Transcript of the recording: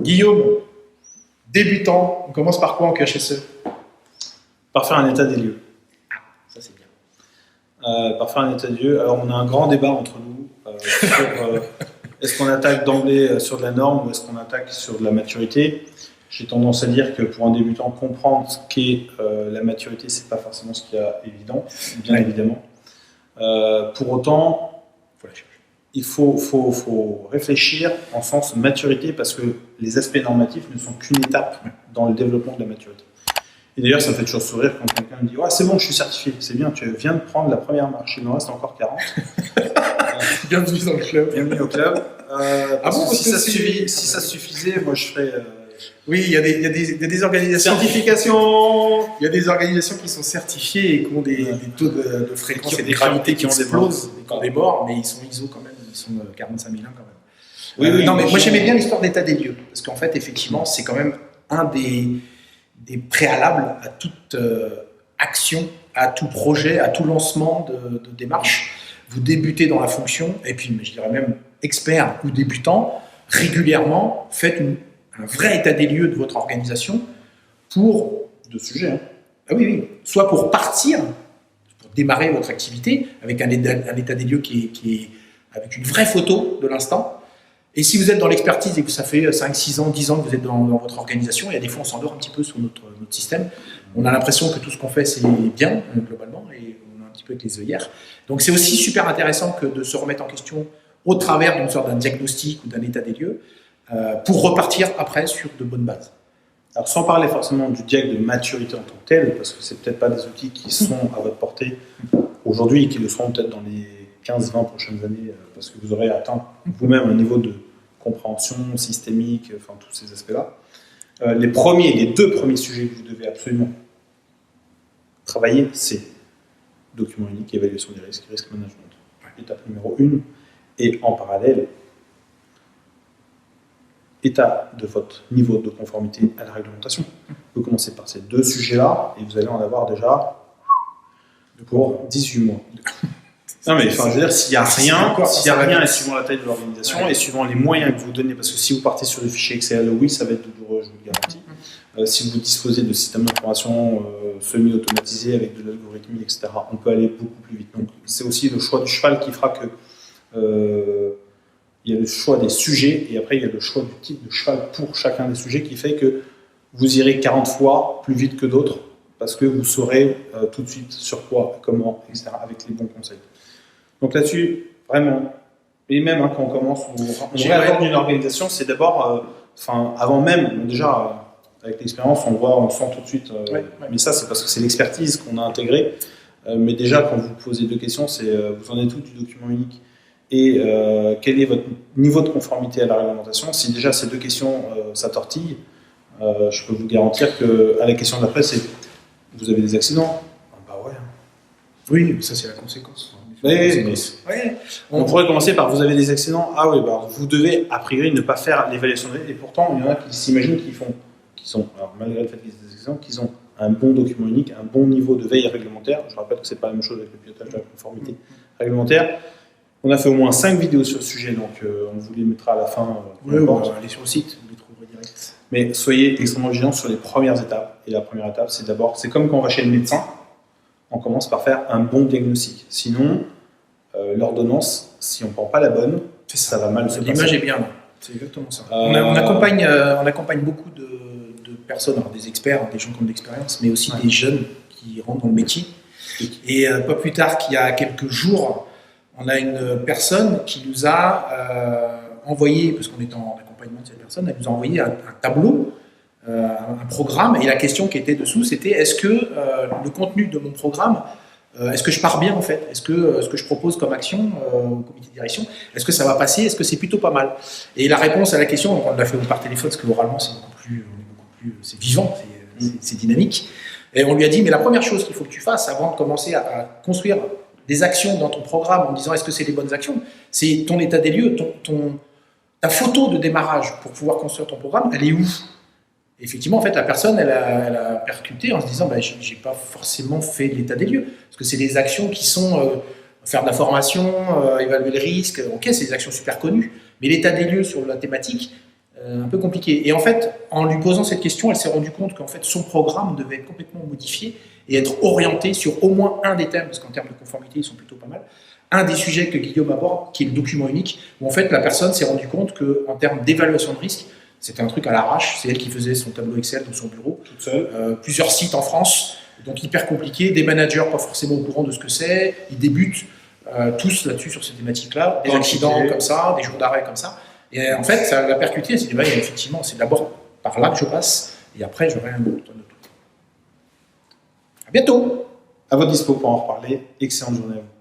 Guillaume, débutant, on commence par quoi en QHSE? Par faire un état des lieux. Ça c'est bien. Par faire un état des lieux. Alors on a un grand débat entre nous sur est-ce qu'on attaque d'emblée sur de la norme ou est-ce qu'on attaque sur de la maturité. J'ai tendance à dire que pour un débutant, comprendre ce qu'est la maturité, c'est pas forcément ce qu'il y a évident, bien évidemment. Pour autant, il faut réfléchir en sens maturité parce que les aspects normatifs ne sont qu'une étape dans le développement de la maturité. Et d'ailleurs, ça me fait toujours sourire quand quelqu'un me dit « Ouais, c'est bon, je suis certifié, c'est bien, tu viens de prendre la première marche, il en reste encore 40. » Bienvenue dans le club. Bienvenue au club. Si ça ça suffisait, moi je ferais... Oui, il y a des organisations... Certification. Il y a des organisations qui sont certifiées et qui ont des taux de fréquence et de gravité qui explosent, qui ont des morts, mais ils sont ISO quand même, ils sont 45 001 quand même. Oui, non, mais moi j'aimais bien l'histoire d'état des lieux, parce qu'en fait, effectivement, c'est quand même un des préalables à toute action, à tout projet, à tout lancement de démarche. Vous débutez dans la fonction, et puis je dirais même expert ou débutant, régulièrement, faites un vrai état des lieux de votre organisation pour... De sujet, hein. Ah oui, soit pour partir, pour démarrer votre activité, avec un état des lieux qui est avec une vraie photo de l'instant. Et si vous êtes dans l'expertise et que ça fait 5, 6 ans, 10 ans que vous êtes dans votre organisation, il y a des fois on s'endort un petit peu sur notre système. On a l'impression que tout ce qu'on fait c'est bien, globalement, et on a un petit peu avec les œillères. Donc c'est aussi super intéressant que de se remettre en question au travers d'une sorte d'un diagnostic ou d'un état des lieux, pour repartir après sur de bonnes bases. Alors sans parler forcément du diag de maturité en tant que tel, parce que c'est peut-être pas des outils qui sont à votre portée aujourd'hui et qui le seront peut-être dans les 15-20 prochaines années, parce que vous aurez atteint vous-même un niveau de compréhension systémique, enfin tous ces aspects-là. Les deux premiers sujets que vous devez absolument travailler, c'est document unique, évaluation des risques, risk management. Étape numéro 1. Et en parallèle, état de votre niveau de conformité à la réglementation. Vous commencez par ces deux sujets-là et vous allez en avoir déjà pour 18 mois. Non mais enfin, je veux dire, s'il n'y a rien, et suivant la taille de l'organisation et suivant les moyens que vous donnez, parce que si vous partez sur des fichiers Excel, oui, ça va être douloureux, je vous le garantis. Si vous disposez de systèmes d'information semi-automatisés avec de l'algorithmie, etc., on peut aller beaucoup plus vite. Donc c'est aussi le choix du cheval qui fera que il y a le choix des sujets et après il y a le choix du type de cheval pour chacun des sujets qui fait que vous irez 40 fois plus vite que d'autres parce que vous saurez tout de suite sur quoi, comment, etc. avec les bons conseils. Donc là-dessus, vraiment, et même quand on commence, on réaborde une organisation, c'est d'abord, avant même, déjà avec l'expérience, on voit, on sent tout de suite, mais ça c'est parce que c'est l'expertise qu'on a intégrée, mais déjà quand vous posez deux questions, c'est vous en êtes où du document unique et quel est votre niveau de conformité à la réglementation. Si déjà ces deux questions ça tortille, je peux vous garantir qu'à la question d'après, c'est vous avez des accidents? Bah ouais. Oui, ça c'est la conséquence. On pourrait commencer par vous avez des accidents. Ah oui, bah, vous devez a priori ne pas faire l'évaluation des... Et pourtant, il y en a qui s'imaginent alors, malgré le fait qu'ils aient des accidents, qu'ils ont un bon document unique, un bon niveau de veille réglementaire. Je rappelle que c'est pas la même chose avec le pilotage de la conformité réglementaire. On a fait au moins 5 vidéos sur le sujet, donc on vous les mettra à la fin. Oui, on va aller sur le site, vous les trouverez direct. Mais soyez extrêmement vigilants sur les premières étapes. Et la première étape, c'est comme quand on va chez le médecin, on commence par faire un bon diagnostic. Sinon, l'ordonnance, si on ne prend pas la bonne, ça va mal se passer. L'image est bien là. C'est exactement ça. On accompagne beaucoup de personnes, alors des experts, des gens qui ont de l'expérience, mais aussi des jeunes qui rentrent dans le métier. Et pas plus tard qu'il y a quelques jours, on a une personne qui nous a envoyé, parce qu'on est en accompagnement de cette personne, elle nous a envoyé un tableau, un programme, et la question qui était dessous, c'était est-ce que le contenu de mon programme, est-ce que je pars bien en fait? Est-ce que ce que je propose comme action au comité de direction, est-ce que ça va passer? Est-ce que c'est plutôt pas mal? Et la réponse à la question, on l'a fait par téléphone, parce que oralement c'est beaucoup plus c'est vivant, c'est dynamique. Et on lui a dit, mais la première chose qu'il faut que tu fasses avant de commencer à construire des actions dans ton programme en disant est-ce que c'est les bonnes actions, c'est ton état des lieux, ta photo de démarrage pour pouvoir construire ton programme, elle est où? Et effectivement, en fait, la personne, elle a percuté en se disant bah, j'ai pas forcément fait l'état des lieux, parce que c'est des actions qui sont faire de la formation, évaluer le risque, ok, c'est des actions super connues, mais l'état des lieux sur la thématique, un peu compliqué. Et en fait, en lui posant cette question, elle s'est rendue compte qu'en fait, son programme devait être complètement modifié et être orienté sur au moins un des thèmes, parce qu'en termes de conformité, ils sont plutôt pas mal. Un des sujets que Guillaume aborde, qui est le document unique, où en fait, la personne s'est rendue compte qu'en termes d'évaluation de risque, c'était un truc à l'arrache. C'est elle qui faisait son tableau Excel dans son bureau. Toute seule. Plusieurs sites en France, donc hyper compliqué. Des managers pas forcément au courant de ce que c'est. Ils débutent tous là-dessus sur ces thématiques-là. Des accidents comme ça, des jours d'arrêt comme ça. Et en fait, ça l'a percuté. Elle s'est dit, ouais, effectivement, c'est d'abord par là que je passe, et après, j'aurai un autre. À bientôt. À votre dispo pour en reparler. Excellente journée à vous.